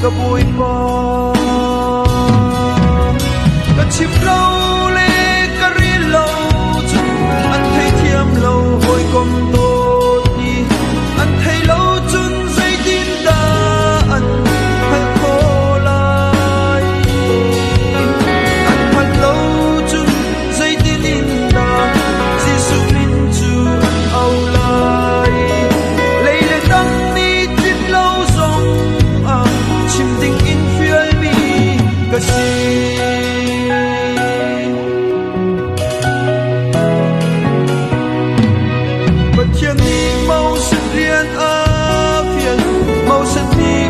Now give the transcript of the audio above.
cả bụi bò cả chim lâu lê cả ri lâu chung anh thấy thiêm lâu hồi công tốt đi anh thấy lâu chung dây tin ta anh phải khô lại anh phải lâu chung dây tin in ta Giêsu min chu anh âu lại lấy lên đăng ni tin lâu rong chim tình in phiêu mi cả si thiên ni mau sinh liên a phiền mau sinh ni